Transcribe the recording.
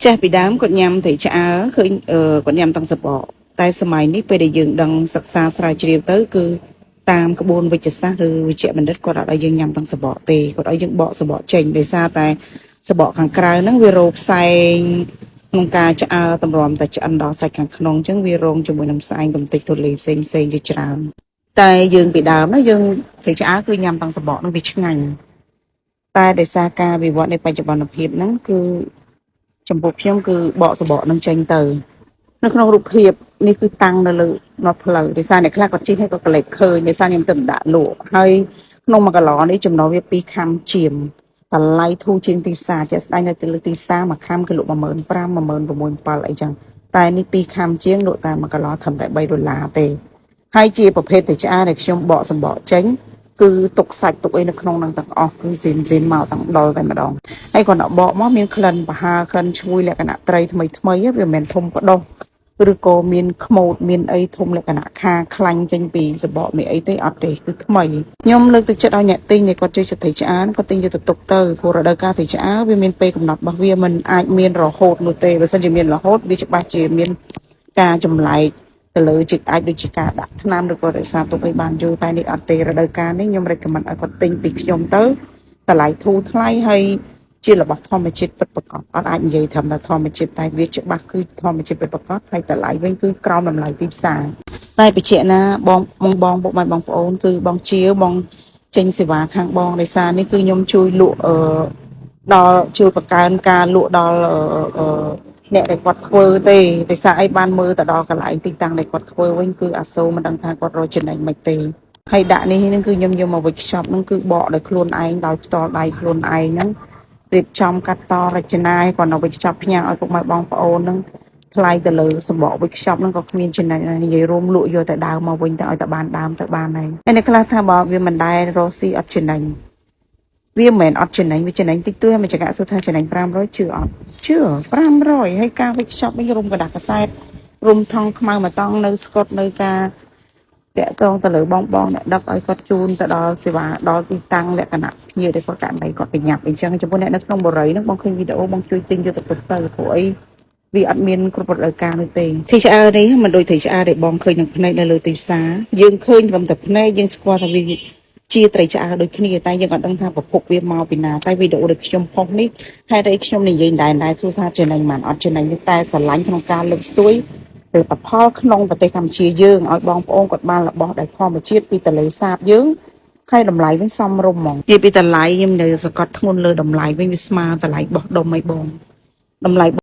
ចាស់ពីដើមគាត់ញ៉ាំត្រីឆ្អើឃើញគាត់ញ៉ាំទាំងសបកតែសម័យនេះពេលដែលយើងដឹងសិក្សាស្រាវជ្រាវទៅគឺតាមក្បួនវិទ្យាសាស្ត្រឬវិជ្ជបណ្ឌិតគាត់អត់ឲ្យយើងញ៉ាំទាំងសបកទេគាត់ឲ្យយើងបកសបកចេញដោយសារតែសបកខាងក្រៅហ្នឹងវារោផ្សែងក្នុងការឆ្អើតម្រាំតែឆ្អិនដល់សាច់ខាងក្នុងអញ្ចឹងវារងជាមួយនឹងផ្សែងកំតិចទូលាយផ្សេងជាច្រើនតែយើងពីដើមណាយើងត្រីឆ្អើគឺញ៉ាំទាំងសបកហ្នឹងវាឆ្ងាញ់តែដោយសារការវិវត្តនៃបច្ចុប្បន្នភាពហ្នឹងគឺចំពោះខ្ញុំគឺបកសបកនឹងចេញទៅនៅក្នុងរូបភាពនេះគឺតាំងនៅលើមាត់ផ្លូវដោយសារអ្នកខ្លះគាត់ជិះឲ្យគាត់កលេចឃើញដោយសារខ្ញុំទៅដាក់លក់ហើយក្នុង1គីឡនេះចំណូលវា2ខាំជាមតម្លៃធូរជាងទីផ្សារជាក់ស្ដែងនៅទីលើទីផ្សារ1ខាំគឺលក់15000 16000អីចឹងតែនេះ2ខាំជាងលក់តែ1គីឡត្រឹមតែ$3ទេហើយជាប្រភេទត្រីឆ្អើដែលខ្ញុំបកសម្បកចេញគឺទុកសាច់ទុកអីនៅក្នុងនឹងទាំងអស់គឺស៊ីនមកទាំងដល់តែម្ដងហើយគាត់បកមកមានក្លិនប្រហើរក្លិនឈ្ងុយលក្ខណៈត្រីថ្មីវាមិនមែនធំបដោះឬក៏មានខ្មោចមានអីធំលក្ខណៈខាខ្លាញ់ចេញពីសបកមានអីទេអត់ទេគឺថ្មីខ្ញុំលើកទឹកចិត្តឲ្យអ្នកទិញដែលគាត់ជួយចិត្តត្រីឆ្អើគាត់ទិញយកទៅទុកទៅព្រោះរដូវកាលត្រីឆ្អើវាមានពេលកំណត់របស់វាមិនអាចមានរហូតនោះទេបើសិនជាមានរហូតវាច្បាស់ជាមានការចម្លែកទៅលើចិត្តអាចដូចជាការដាក់ថ្នាំឬក៏រក្សាទុកឲ្យបានយូរតែនេះអត់ទេរដូវកាលនេះខ្ញុំrecommendឲ្យគាត់ទិញពីខ្ញុំទៅតម្លៃធូរថ្លៃហើយជារបស់ធម្មជាតិពិតប្រាកដអត់អាចនិយាយថាធម្មជាតិតែវាច្បាស់គឺធម្មជាតិពិតប្រាកដហើយតម្លៃវិញគឺក្រោមតម្លៃទីផ្សារតែបញ្ជាក់ណាបងពុកម៉ែបងប្អូនគឺបងជាបងចេញសេវាខាងបងដោយសារនេះគឺខ្ញុំជួយលក់ដល់ជួយបង្កើនការលក់ដល់អ្នកដែលគាត់ធ្វើទេដោយសារអីបានមើលទៅដល់កន្លែងទីតាំងដែលគាត់ធ្វើវិញគឺអាសូរមិនដឹងថាគាត់រកចំណេញមិនទេហើយដាក់នេះគឺខ្ញុំយកមក workshop ហ្នឹងគឺបកដោយខ្លួនឯងដោយផ្ទាល់ដៃខ្លួនឯងហ្នឹងរៀបចំកាត់តរចនាឲ្យគាត់នៅ workshop ផ្ញើឲ្យពុកម៉ែបងប្អូនហ្នឹងថ្លៃទៅលើសម្បក workshop ហ្នឹងក៏គ្មានចំណេញនិយាយរួមលក់យកតែដើមមកវិញទៅឲ្យតែបានដើមទៅបានហើយអ្នកខ្លះថាបើវាមិនដែលរកស៊ីអត់ចំណេញវាមិនមែនអត់ចំណេញវាចំណេញតិចតួចហើយមកចង្កាក់សួរថាចំណេញ500ជឿអត់ជឿ500ហើយការ workshop វិញរុំกระดาษកសែតរុំថងខ្មៅមួយតង់នៅស្កុតនៅការតាក់ទងទៅលើបងអ្នកដឹកឲ្យគាត់ជូនទៅដល់សេវាដល់ទីតាំងលក្ខណៈភ្ញៀវដែលគាត់ករណីគាត់ប្រញាប់អញ្ចឹងចំពោះអ្នកនៅក្នុងបរិយាហ្នឹងបងឃើញវីដេអូបងជួយទិញយកទៅទុកទៅព្រោះអីវាអត់មានគ្រប់រដូវកាលនោះទេត្រីឆ្អើនេះមិនដូចត្រីឆ្អើដែលបងឃើញនឹងភ្នែកនៅលើទីផ្សារយើងឃើញត្រឹមតែភ្នែកយើងស្គាល់ថាវាជាត្រីឆ្អើដូចគ្នាតែយើងអត់ដឹងថាប្រភពវាមកពីណាតែវីដេអូដែលខ្ញុំផុសនេះហេតុអីខ្ញុំនិយាយដែរសួរថាចំណេញមិនអត់ចំណេញទេតែស្រឡាញ់ក្នុងការលើកស្ទួយផលិតផលក្នុងប្រទេសកម្ពុជាយើងឲ្យបងប្អូនគាត់បានរបស់ដែលធម្មជាតិពីទន្លេសាបយើងហើយតម្លៃវិញសមរម្យហ្មងជាពីតម្លៃខ្ញុំនៅសកត់ធ្ងន់លើតម្លៃវិញវាស្មើតម្លៃបោះដុំឲ្យបងតម្លៃ